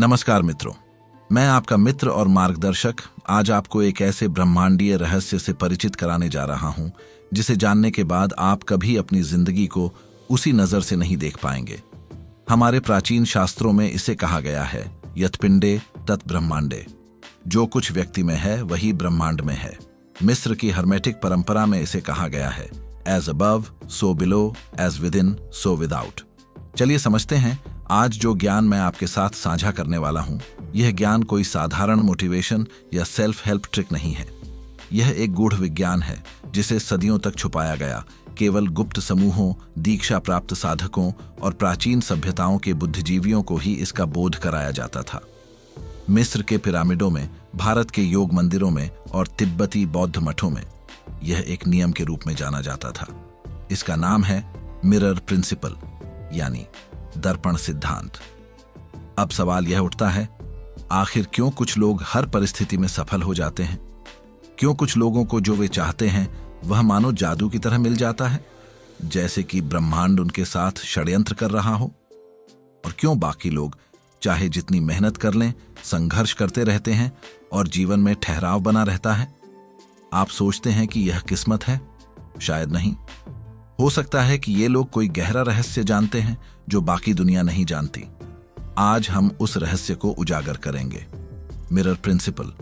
नमस्कार मित्रों, मैं आपका मित्र और मार्गदर्शक आज आपको एक ऐसे ब्रह्मांडीय रहस्य से परिचित कराने जा रहा हूं जिसे जानने के बाद आप कभी अपनी जिंदगी को उसी नजर से नहीं देख पाएंगे। हमारे प्राचीन शास्त्रों में इसे कहा गया है यत्पिंडे तत् ब्रह्मांडे। जो कुछ व्यक्ति में है वही ब्रह्मांड में है। मिस्र की हर्मेटिक परंपरा में इसे कहा गया है as above so below, as within so without. चलिए समझते हैं। आज जो ज्ञान मैं आपके साथ साझा करने वाला हूं, यह ज्ञान कोई साधारण मोटिवेशन या सेल्फ हेल्प ट्रिक नहीं है। यह एक गूढ़ विज्ञान है जिसे सदियों तक छुपाया गया। केवल गुप्त समूहों, दीक्षा प्राप्त साधकों और प्राचीन सभ्यताओं के बुद्धिजीवियों को ही इसका बोध कराया जाता था। मिस्र के पिरामिडों में, भारत के योग मंदिरों में और तिब्बती बौद्ध मठों में यह एक नियम के रूप में जाना जाता था। इसका नाम है मिरर प्रिंसिपल, यानी दर्पण सिद्धांत। अब सवाल यह उठता है, आखिर क्यों कुछ लोग हर परिस्थिति में सफल हो जाते हैं? क्यों कुछ लोगों को जो वे चाहते हैं वह मानो जादू की तरह मिल जाता है, जैसे कि ब्रह्मांड उनके साथ षड्यंत्र कर रहा हो? और क्यों बाकी लोग चाहे जितनी मेहनत कर लें, संघर्ष करते रहते हैं और जीवन में ठहराव बना रहता है? आप सोचते हैं कि यह किस्मत है? शायद नहीं। हो सकता है कि ये लोग कोई गहरा रहस्य जानते हैं जो बाकी दुनिया नहीं जानती। आज हम उस रहस्य को उजागर करेंगे। मिरर प्रिंसिपल,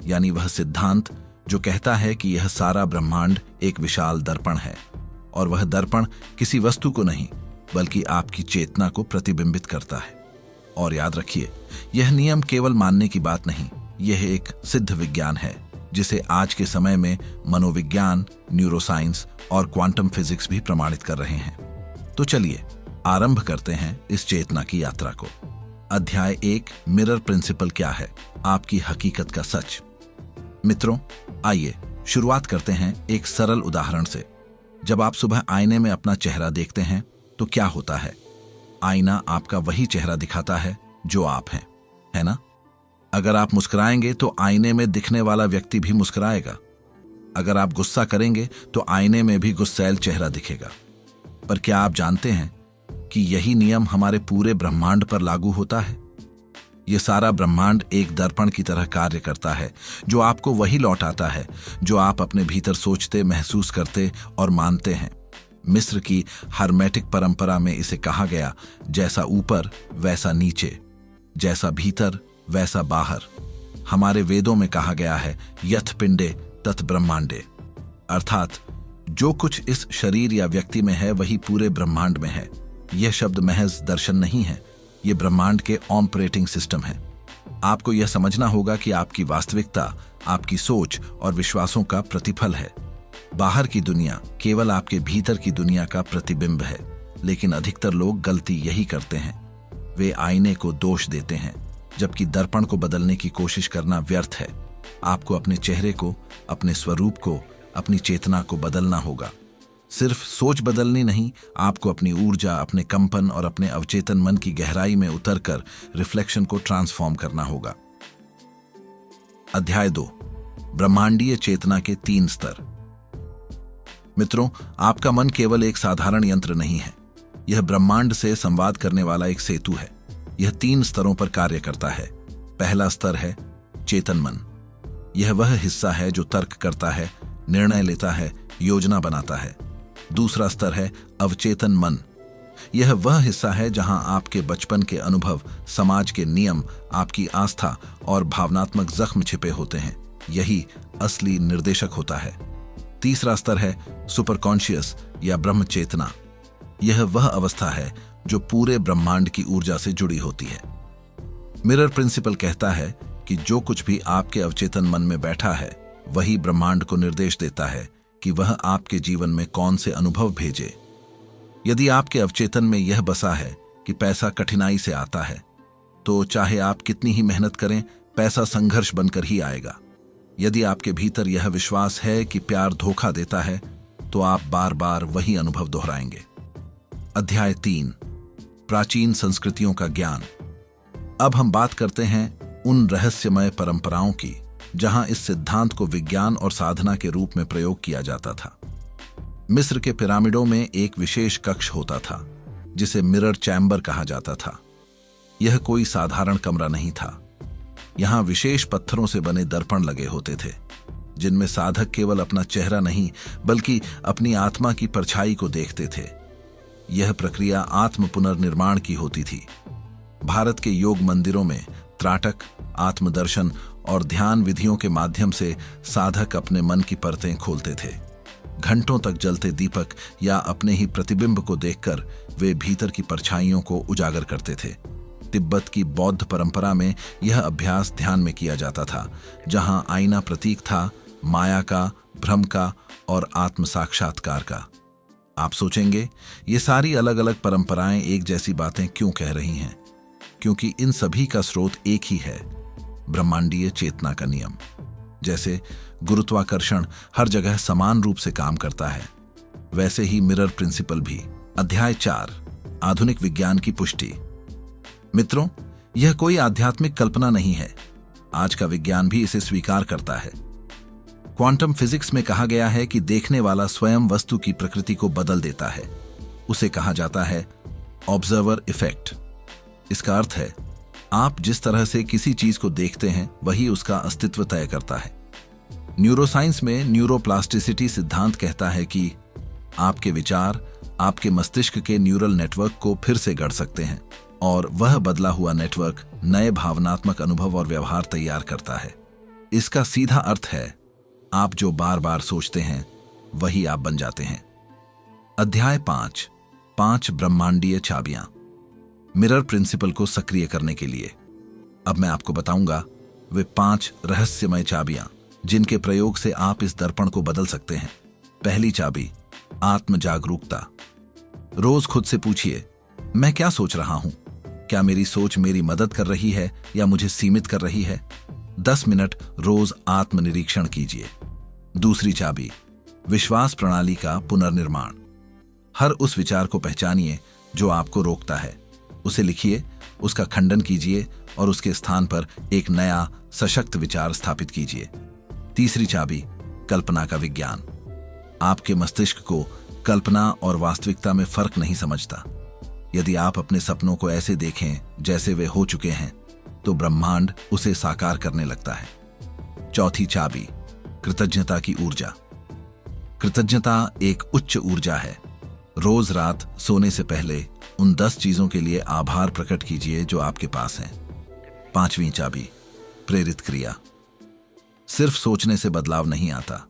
यानी वह सिद्धांत जो कहता है कि यह सारा ब्रह्मांड एक विशाल दर्पण है और वह दर्पण किसी वस्तु को नहीं बल्कि आपकी चेतना को प्रतिबिंबित करता है। और याद रखिए, यह नियम केवल मानने की बात नहीं, यह एक सिद्ध विज्ञान है जिसे आज के समय में मनोविज्ञान, न्यूरोसाइंस और क्वांटम फिजिक्स भी प्रमाणित कर रहे हैं। तो चलिए आरंभ करते हैं इस चेतना की यात्रा को। अध्याय 1, मिरर प्रिंसिपल क्या है, आपकी हकीकत का सच। मित्रों, आइए शुरुआत करते हैं एक सरल उदाहरण से। जब आप सुबह आईने में अपना चेहरा देखते हैं तो क्या होता है? आईना आपका वही चेहरा दिखाता है जो आप हैं, है ना? अगर आप मुस्कुराएंगे तो आईने में दिखने वाला व्यक्ति भी मुस्कुराएगा। अगर आप गुस्सा करेंगे तो आईने में भी गुस्सैल चेहरा दिखेगा। पर क्या आप जानते हैं कि यही नियम हमारे पूरे ब्रह्मांड पर लागू होता है? यह सारा ब्रह्मांड एक दर्पण की तरह कार्य करता है जो आपको वही लौटाता है जो आप अपने भीतर सोचते, महसूस करते और मानते हैं। मिस्र की हर्मेटिक परंपरा में इसे कहा गया, जैसा ऊपर वैसा नीचे, जैसा भीतर वैसा बाहर। हमारे वेदों में कहा गया है यथ पिंडे तत् ब्रह्मांडे, अर्थात जो कुछ इस शरीर या व्यक्ति में है वही पूरे ब्रह्मांड में है। यह शब्द महज दर्शन नहीं है, यह ब्रह्मांड के ऑपरेटिंग सिस्टम है। आपको यह समझना होगा कि आपकी वास्तविकता आपकी सोच और विश्वासों का प्रतिफल है। बाहर की दुनिया केवल आपके भीतर की दुनिया का प्रतिबिंब है। लेकिन अधिकतर लोग गलती यही करते हैं, वे आईने को दोष देते हैं, जबकि दर्पण को बदलने की कोशिश करना व्यर्थ है। आपको अपने चेहरे को, अपने स्वरूप को, अपनी चेतना को बदलना होगा। सिर्फ सोच बदलनी नहीं, आपको अपनी ऊर्जा, अपने कंपन और अपने अवचेतन मन की गहराई में उतरकर रिफ्लेक्शन को ट्रांसफॉर्म करना होगा। अध्याय 2, ब्रह्मांडीय चेतना के 3 स्तर। मित्रों, आपका मन केवल एक साधारण यंत्र नहीं है, यह ब्रह्मांड से संवाद करने वाला एक सेतु है। यह 3 स्तरों पर कार्य करता है। पहला स्तर है चेतन मन। यह वह हिस्सा है जो तर्क करता है, निर्णय लेता है, योजना बनाता है। दूसरा स्तर है अवचेतन मन। यह वह हिस्सा है जहां आपके बचपन के अनुभव, समाज के नियम, आपकी आस्था और भावनात्मक जख्म छिपे होते हैं। यही असली निर्देशक होता है। तीसरा स्तर है सुपर कॉन्शियस या ब्रह्म चेतना। यह वह अवस्था है जो पूरे ब्रह्मांड की ऊर्जा से जुड़ी होती है। मिरर प्रिंसिपल कहता है कि जो कुछ भी आपके अवचेतन मन में बैठा है वही ब्रह्मांड को निर्देश देता है कि वह आपके जीवन में कौन से अनुभव भेजे। यदि आपके अवचेतन में यह बसा है कि पैसा कठिनाई से आता है, तो चाहे आप कितनी ही मेहनत करें, पैसा संघर्ष बनकर ही आएगा। यदि आपके भीतर यह विश्वास है कि प्यार धोखा देता है, तो आप बार बार वही अनुभव दोहराएंगे। अध्याय 3, प्राचीन संस्कृतियों का ज्ञान। अब हम बात करते हैं उन रहस्यमय परंपराओं की जहां इस सिद्धांत को विज्ञान और साधना के रूप में प्रयोग किया जाता था। मिस्र के पिरामिडों में एक विशेष कक्ष होता था जिसे मिरर चैम्बर कहा जाता था। यह कोई साधारण कमरा नहीं था। यहाँ विशेष पत्थरों से बने दर्पण लगे होते थे, जिनमें साधक केवल अपना चेहरा नहीं बल्कि अपनी आत्मा की परछाई को देखते थे। यह प्रक्रिया आत्म पुनर्निर्माण की होती थी। भारत के योग मंदिरों में त्राटक, आत्मदर्शन और ध्यान विधियों के माध्यम से साधक अपने मन की परतें खोलते थे। घंटों तक जलते दीपक या अपने ही प्रतिबिंब को देखकर वे भीतर की परछाइयों को उजागर करते थे। तिब्बत की बौद्ध परंपरा में यह अभ्यास ध्यान में किया जाता था, जहां आईना प्रतीक था माया का, भ्रम का और आत्म साक्षात्कार का। आप सोचेंगे, ये सारी अलग अलग परंपराएं एक जैसी बातें क्यों कह रही हैं? क्योंकि इन सभी का स्रोत एक ही है, ब्रह्मांडीय चेतना का नियम। जैसे गुरुत्वाकर्षण हर जगह समान रूप से काम करता है, वैसे ही मिरर प्रिंसिपल भी। अध्याय 4, आधुनिक विज्ञान की पुष्टि। मित्रों, यह कोई आध्यात्मिक कल्पना नहीं है। आज का विज्ञान भी इसे स्वीकार करता है। क्वांटम फिजिक्स में कहा गया है कि देखने वाला स्वयं वस्तु की प्रकृति को बदल देता है। उसे कहा जाता है ऑब्जर्वर इफेक्ट। इसका अर्थ है, आप जिस तरह से किसी चीज को देखते हैं वही उसका अस्तित्व तय करता है। न्यूरोसाइंस में न्यूरोप्लास्टिसिटी सिद्धांत कहता है कि आपके विचार आपके मस्तिष्क के न्यूरल नेटवर्क को फिर से गढ़ सकते हैं और वह बदला हुआ नेटवर्क नए भावनात्मक अनुभव और व्यवहार तैयार करता है। इसका सीधा अर्थ है, आप जो बार बार सोचते हैं वही आप बन जाते हैं। अध्याय 5, 5 ब्रह्मांडीय चाबियां। मिरर प्रिंसिपल को सक्रिय करने के लिए अब मैं आपको बताऊंगा वे 5 रहस्यमय चाबियां, जिनके प्रयोग से आप इस दर्पण को बदल सकते हैं। पहली चाबी, आत्म जागरूकता। रोज खुद से पूछिए, मैं क्या सोच रहा हूं? क्या मेरी सोच मेरी मदद कर रही है या मुझे सीमित कर रही है? 10 मिनट रोज आत्मनिरीक्षण कीजिए। दूसरी चाबी, विश्वास प्रणाली का पुनर्निर्माण। हर उस विचार को पहचानिए जो आपको रोकता है, उसे लिखिए, उसका खंडन कीजिए और उसके स्थान पर एक नया सशक्त विचार स्थापित कीजिए। तीसरी चाबी, कल्पना का विज्ञान। आपके मस्तिष्क को कल्पना और वास्तविकता में फर्क नहीं समझता। यदि आप अपने सपनों को ऐसे देखें जैसे वे हो चुके हैं, तो ब्रह्मांड उसे साकार करने लगता है। चौथी चाबी, कृतज्ञता की ऊर्जा। कृतज्ञता एक उच्च ऊर्जा है। रोज रात सोने से पहले उन 10 चीजों के लिए आभार प्रकट कीजिए जो आपके पास हैं। पांचवी चाबी, प्रेरित क्रिया। सिर्फ सोचने से बदलाव नहीं आता।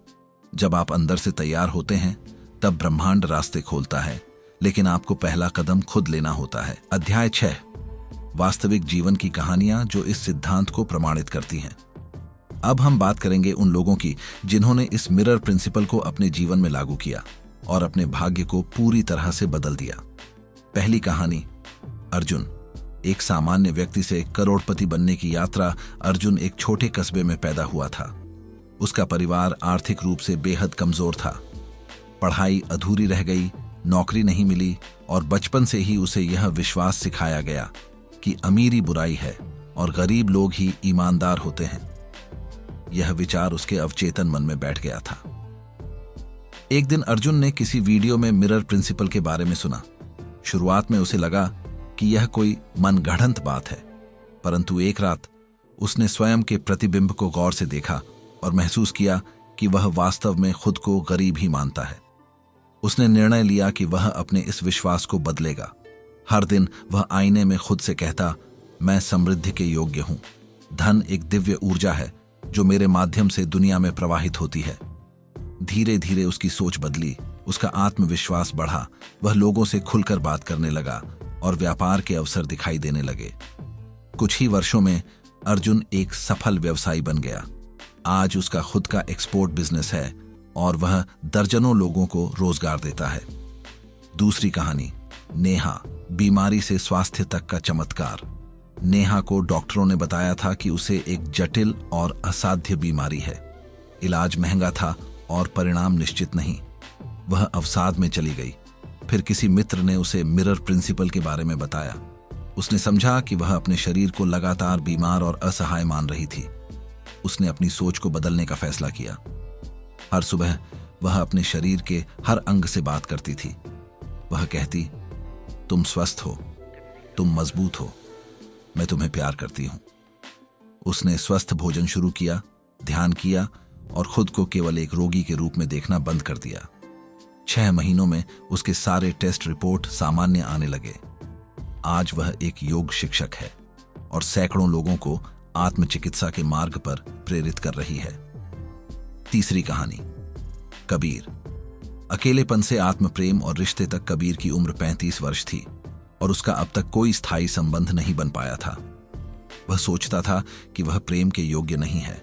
जब आप अंदर से तैयार होते हैं तब ब्रह्मांड रास्ते खोलता है, लेकिन आपको पहला कदम खुद लेना होता है। अध्याय 6, वास्तविक जीवन की कहानियां जो इस सिद्धांत को प्रमाणित करती हैं। अब हम बात करेंगे उन लोगों की जिन्होंने इस मिरर प्रिंसिपल को अपने जीवन में लागू किया और अपने भाग्य को पूरी तरह से बदल दिया। पहली कहानी, अर्जुन। एक सामान्य व्यक्ति से करोड़पति बनने की यात्रा। अर्जुन एक छोटे कस्बे में पैदा हुआ था। उसका परिवार आर्थिक रूप से बेहद कमजोर था। पढ़ाई अधूरी रह गई, नौकरी नहीं मिली और बचपन से ही उसे यह विश्वास सिखाया गया कि अमीरी बुराई है और गरीब लोग ही ईमानदार होते हैं। यह विचार उसके अवचेतन मन में बैठ गया था। एक दिन अर्जुन ने किसी वीडियो में मिरर प्रिंसिपल के बारे में सुना। शुरुआत में उसे लगा कि यह कोई मनगढ़ंत बात है, परंतु एक रात उसने स्वयं के प्रतिबिंब को गौर से देखा और महसूस किया कि वह वास्तव में खुद को गरीब ही मानता है। उसने निर्णय लिया कि वह अपने इस विश्वास को बदलेगा। हर दिन वह आईने में खुद से कहता, मैं समृद्धि के योग्य हूं। धन एक दिव्य ऊर्जा है जो मेरे माध्यम से दुनिया में प्रवाहित होती है। धीरे धीरे उसकी सोच बदली, उसका आत्मविश्वास बढ़ा। वह लोगों से खुलकर बात करने लगा और व्यापार के अवसर दिखाई देने लगे। कुछ ही वर्षों में अर्जुन एक सफल व्यवसायी बन गया। आज उसका खुद का एक्सपोर्ट बिजनेस है और वह दर्जनों लोगों को रोजगार देता है। दूसरी कहानी, नेहा। बीमारी से स्वास्थ्य तक का चमत्कार। नेहा को डॉक्टरों ने बताया था कि उसे एक जटिल और असाध्य बीमारी है। इलाज महंगा था और परिणाम निश्चित नहीं। वह अवसाद में चली गई। फिर किसी मित्र ने उसे मिरर प्रिंसिपल के बारे में बताया। उसने समझा कि वह अपने शरीर को लगातार बीमार और असहाय मान रही थी। उसने अपनी सोच को बदलने का फैसला किया। हर सुबह वह अपने शरीर के हर अंग से बात करती थी। वह कहती, तुम स्वस्थ हो, तुम मजबूत हो, मैं तुम्हें प्यार करती हूं। उसने स्वस्थ भोजन शुरू किया, ध्यान किया और खुद को केवल एक रोगी के रूप में देखना बंद कर दिया। 6 महीनों में उसके सारे टेस्ट रिपोर्ट सामान्य आने लगे। आज वह एक योग शिक्षक है और सैकड़ों लोगों को आत्मचिकित्सा के मार्ग पर प्रेरित कर रही है। तीसरी कहानी, कबीर। अकेलेपन से आत्म प्रेम और रिश्ते तक कबीर की उम्र 35 वर्ष थी और उसका अब तक कोई स्थायी संबंध नहीं बन पाया था। वह सोचता था कि वह प्रेम के योग्य नहीं है।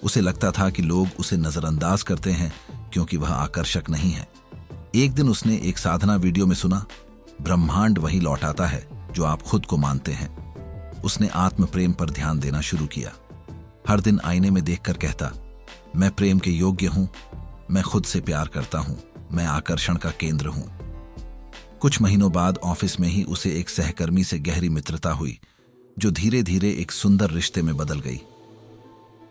उसे लगता था कि लोग उसे नजरअंदाज करते हैं क्योंकि वह आकर्षक नहीं है। एक दिन उसने एक साधना वीडियो में सुना, ब्रह्मांड वही लौटाता है जो आप खुद को मानते हैं। उसने आत्म प्रेम पर ध्यान देना शुरू किया। हर दिन आईने में देखकर कहता, मैं प्रेम के योग्य हूं, मैं खुद से प्यार करता हूं, मैं आकर्षण का केंद्र हूं। कुछ महीनों बाद ऑफिस में ही उसे एक सहकर्मी से गहरी मित्रता हुई जो धीरे धीरे एक सुंदर रिश्ते में बदल गई।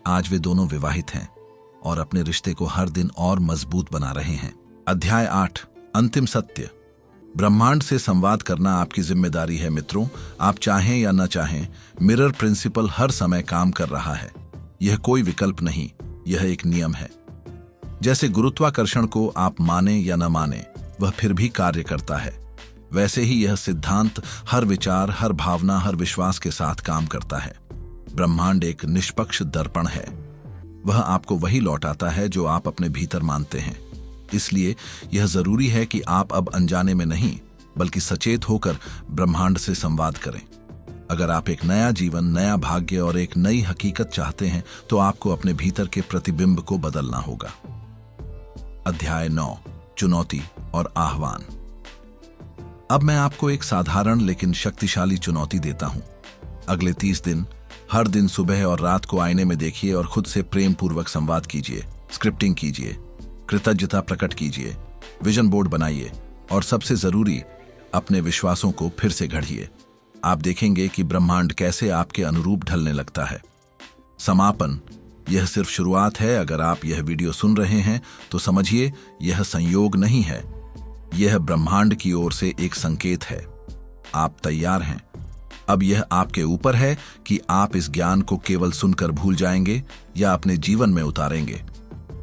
आज वे दोनों विवाहित हैं और अपने रिश्ते को हर दिन और मजबूत बना रहे हैं। अध्याय 8, अंतिम सत्य। ब्रह्मांड से संवाद करना आपकी जिम्मेदारी है मित्रों। आप चाहें या न चाहें, मिरर प्रिंसिपल हर समय काम कर रहा है। यह कोई विकल्प नहीं, यह एक नियम है। जैसे गुरुत्वाकर्षण को आप माने या न माने, वह फिर भी कार्य करता है, वैसे ही यह सिद्धांत हर विचार, हर भावना, हर विश्वास के साथ काम करता है। ब्रह्मांड एक निष्पक्ष दर्पण है। वह आपको वही लौटाता है जो आप अपने भीतर मानते हैं। इसलिए यह जरूरी है कि आप अब अनजाने में नहीं, बल्कि सचेत होकर ब्रह्मांड से संवाद करें। अगर आप एक नया जीवन, नया भाग्य और एक नई हकीकत चाहते हैं, तो आपको अपने भीतर के प्रतिबिंब को बदलना होगा। अध्याय 9, चुनौती और आह्वान। अब मैं आपको एक साधारण लेकिन शक्तिशाली चुनौती देता हूं। अगले 30 दिन हर दिन सुबह और रात को आईने में देखिए और खुद से प्रेम पूर्वक संवाद कीजिए, स्क्रिप्टिंग कीजिए, कृतज्ञता प्रकट कीजिए, विजन बोर्ड बनाइए और सबसे जरूरी, अपने विश्वासों को फिर से गढ़िए। आप देखेंगे कि ब्रह्मांड कैसे आपके अनुरूप ढलने लगता है। समापन, यह सिर्फ शुरुआत है। अगर आप यह वीडियो सुन रहे हैं तो समझिए, यह संयोग नहीं है, यह ब्रह्मांड की ओर से एक संकेत है। आप तैयार हैं। अब यह आपके ऊपर है कि आप इस ज्ञान को केवल सुनकर भूल जाएंगे या अपने जीवन में उतारेंगे,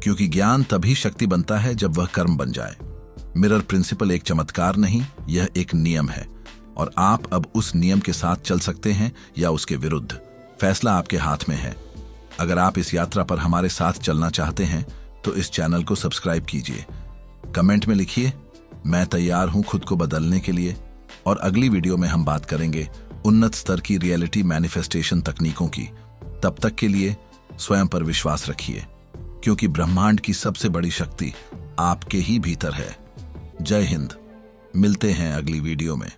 क्योंकि ज्ञान तभी शक्ति बनता है जब वह कर्म बन जाए। मिरर प्रिंसिपल एक चमत्कार नहीं, यह एक नियम है और आप अब उस नियम के साथ चल सकते हैं या उसके विरुद्ध। फैसला आपके हाथ में है। अगर आप इस यात्रा पर हमारे साथ चलना चाहते हैं तो इस चैनल को सब्सक्राइब कीजिए। कमेंट में लिखिए, मैं तैयार हूं खुद को बदलने के लिए। और अगली वीडियो में हम बात करेंगे उन्नत स्तर की रियलिटी मैनिफेस्टेशन तकनीकों की। तब तक के लिए स्वयं पर विश्वास रखिए, क्योंकि ब्रह्मांड की सबसे बड़ी शक्ति आपके ही भीतर है। जय हिंद। मिलते हैं अगली वीडियो में।